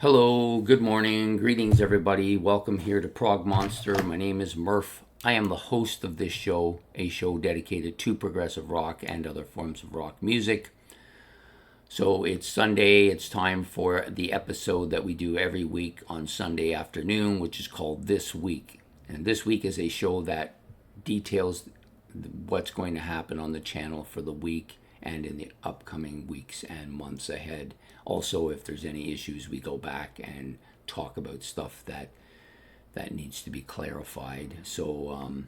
Hello, good morning, greetings everybody. Welcome here to Prog Monster. My name is Murph. I am the host of this show, a show dedicated to progressive rock and other forms of rock music. So it's Sunday, it's time for the episode that we do every week on Sunday afternoon, which is called This Week. And this week is a show that details what's going to happen on the channel for the week and in the upcoming weeks and months ahead. Also, if there's any issues, we go back and talk about stuff that needs to be clarified. So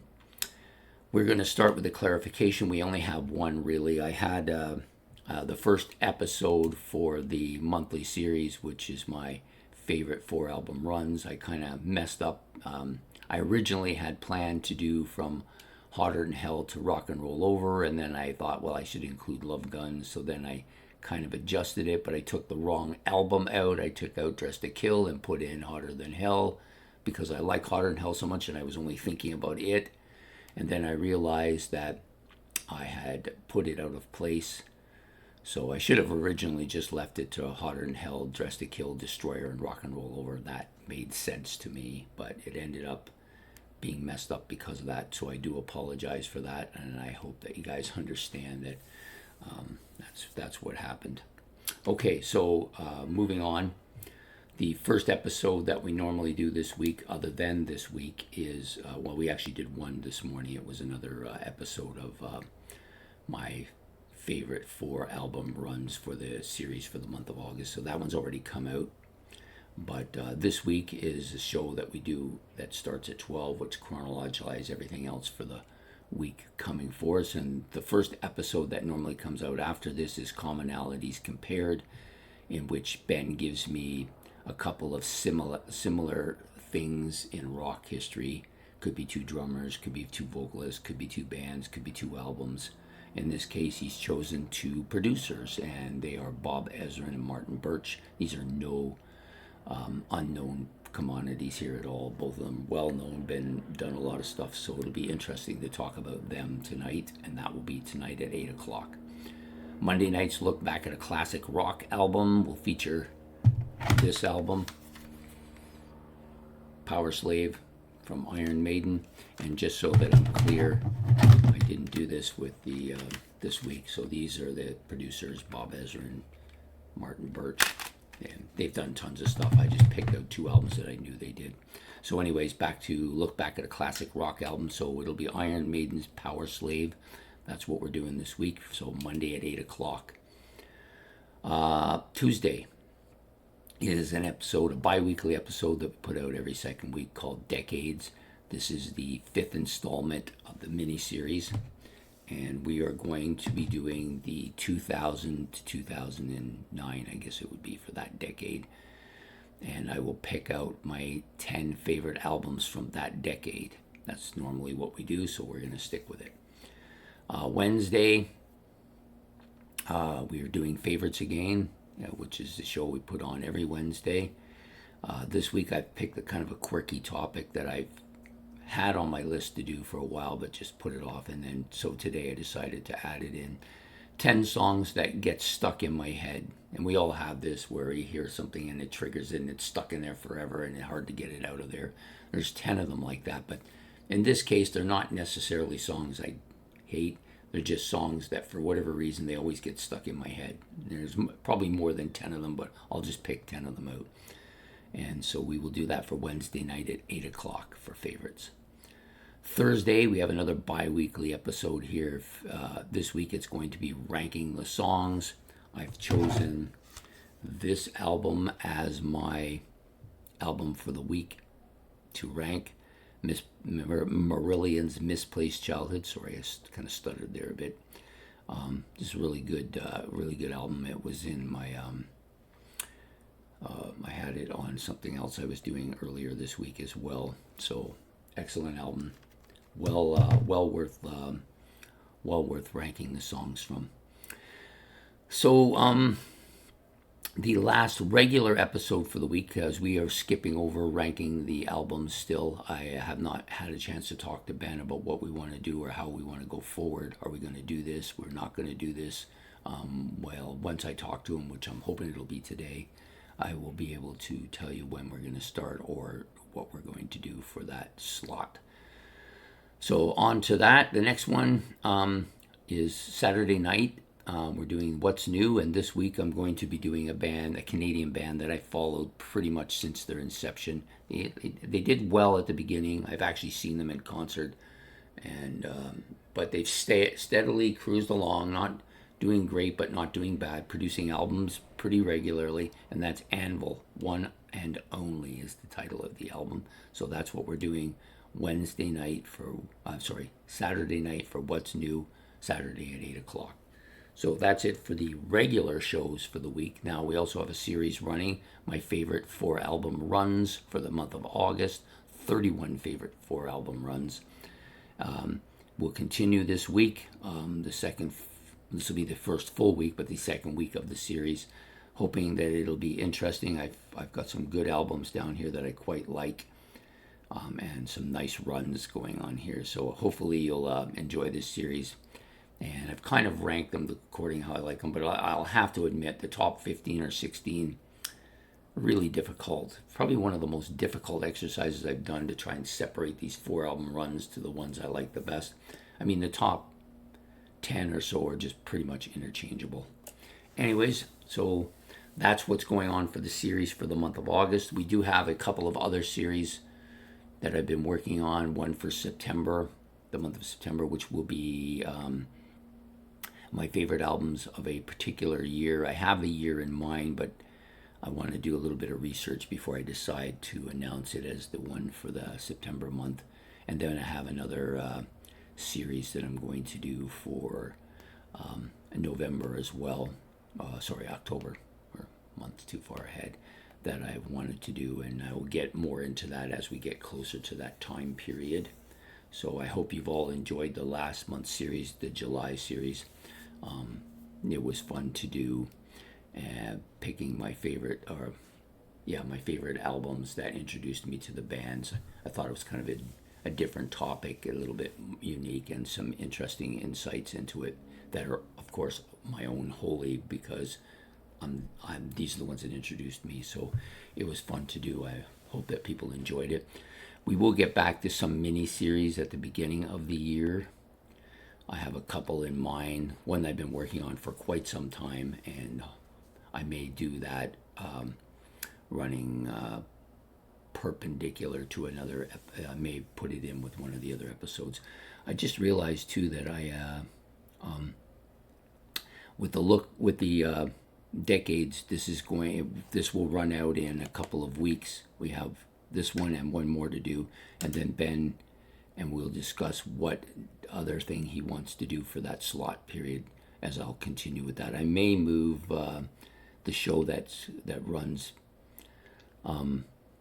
we're going to start with the clarification. We only have one, really. I had the first episode for the monthly series, which is my favorite 4-album runs. I kind of messed up. I originally had planned to do from Hotter Than Hell to Rock and Roll Over, and then I thought, well, I should include Love Guns, so then I kind of adjusted it, but I took the wrong album out. I took out Dress to Kill and put in Hotter Than Hell because I like Hotter Than Hell so much, and I was only thinking about it. And then I realized that I had put it out of place, so I should have originally just left it to Hotter Than Hell, Dress to Kill, Destroyer, and Rock and Roll Over. That made sense to me, but it ended up being messed up because of that, so I do apologize for that, and I hope that you guys understand that that's what happened. Okay, so moving on. The first episode that we normally do this week, other than this week, is, well, we actually did one this morning. It was another episode of my favorite 4-album runs for the series for the month of August, so that one's already come out. But this week is a show that we do that starts at 12, which chronologizes everything else for the week coming for us. And the first episode that normally comes out after this is Commonalities Compared, in which Ben gives me a couple of similar things in rock history. Could be 2 drummers, could be 2 vocalists, could be 2 bands, could be 2 albums. In this case, he's chosen 2 producers, and they are Bob Ezrin and Martin Birch. These are no unknown commodities here at all. Both of them well known, done a lot of stuff, so it'll be interesting to talk about them tonight, and that will be tonight at 8 o'clock. Monday night's look back at a classic rock album will feature this album, Power Slave from Iron Maiden. And just so that I'm clear, I didn't do this with the this week, so these are the producers, Bob Ezrin, Martin Birch. And they've done tons of stuff. I just picked out 2 albums that I knew they did. So anyways, back to look back at a classic rock album. So it'll be Iron Maiden's Power Slave. That's what we're doing this week. So Monday at 8 o'clock. Tuesday is an episode, a bi-weekly episode that we put out every second week called Decades. This is the 5th installment of the mini-series. And we are going to be doing the 2000 to 2009, I guess it would be, for that decade. And I will pick out my 10 favorite albums from that decade. That's normally what we do, so we're going to stick with it. Wednesday, we are doing Favorites Again, which is the show we put on every Wednesday. This week I've picked a kind of a quirky topic that I've had on my list to do for a while, but just put it off. And then so today I decided to add it in. 10 songs that get stuck in my head. And we all have this where you hear something and it triggers it and it's stuck in there forever and it's hard to get it out of there. There's 10 of them like that. But in this case, they're not necessarily songs I hate. They're just songs that for whatever reason they always get stuck in my head. There's probably more than 10 of them, but I'll just pick 10 of them out. And so we will do that for Wednesday night at 8 o'clock for favorites. Thursday, we have another bi-weekly episode here. This week it's going to be ranking the songs. I've chosen this album as my album for the week to rank. Marillion's Misplaced Childhood. Sorry, I kind of stuttered there a bit. This is a really good album. It was in my... I had it on something else I was doing earlier this week as well. So, excellent album. Well worth ranking the songs from. So the last regular episode for the week, as we are skipping over ranking the albums still, I have not had a chance to talk to Ben about what we want to do or how we want to go forward. Are we going to do this? We're not going to do this. Well, once I talk to him, which I'm hoping it'll be today, I will be able to tell you when we're going to start or what we're going to do for that slot. So on to that. The next one is Saturday night. We're doing What's New, and this week I'm going to be doing a Canadian band that I followed pretty much since their inception. They did well at the beginning. I've actually seen them in concert, and but they've steadily cruised along, not doing great but not doing bad, producing albums pretty regularly, and that's Anvil. One and Only is the title of the album. So that's what we're doing Saturday night for What's New, Saturday at 8 o'clock. So that's it for the regular shows for the week. Now we also have a series running, my favorite 4-album runs for the month of August, 31 favorite 4-album runs. We'll continue this week. This will be the first full week, but the second week of the series. Hoping that it'll be interesting. I've got some good albums down here that I quite like, and some nice runs going on here. So hopefully you'll enjoy this series. And I've kind of ranked them according to how I like them, but I'll have to admit the top 15 or 16 really difficult. Probably one of the most difficult exercises I've done to try and separate these 4-album runs to the ones I like the best. I mean, the top 10 or so are just pretty much interchangeable. Anyways, so that's what's going on for the series for the month of August. We do have a couple of other series that I've been working on. One for September, the month of September, which will be my favorite albums of a particular year. I have a year in mind, but I want to do a little bit of research before I decide to announce it as the one for the September month. And then I have another series that I'm going to do for November as well. October, or a month too far ahead, that I wanted to do, and I will get more into that as we get closer to that time period. So I hope you've all enjoyed the last month's series, the July series. It was fun to do, picking my favorite albums that introduced me to the bands. I thought it was kind of a different topic, a little bit unique, and some interesting insights into it that are, of course, my own wholly, because these are the ones that introduced me. So it was fun to do. I hope that people enjoyed it. We will get back to some mini-series at the beginning of the year. I have a couple in mind, one I've been working on for quite some time, and I may do that running perpendicular to another. I may put it in with one of the other episodes. I just realized too that I with the decades, this will run out in a couple of weeks. We have this one and one more to do, and then Ben and we'll discuss what other thing he wants to do for that slot period, as I'll continue with that. I may move the show that runs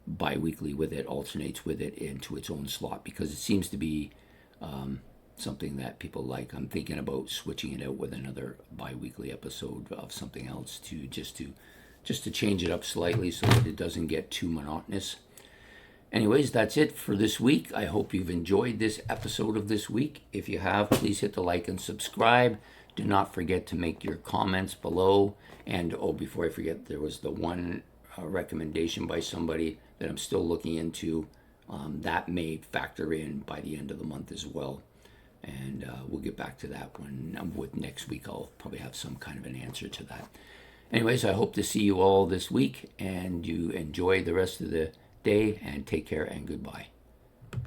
bi-weekly with it, alternates with it, into its own slot, because it seems to be something that people like. I'm thinking about switching it out with another bi-weekly episode of something else to just to change it up slightly so that it doesn't get too monotonous. Anyways, that's it for this week. I hope you've enjoyed this episode of this week. If you have, please hit the like and subscribe. Do not forget to make your comments below. And before I forget, there was the one recommendation by somebody that I'm still looking into. That may factor in by the end of the month as well. And we'll get back to that one. With next week, I'll probably have some kind of an answer to that. Anyways, I hope to see you all this week, and you enjoy the rest of the day, and take care and goodbye.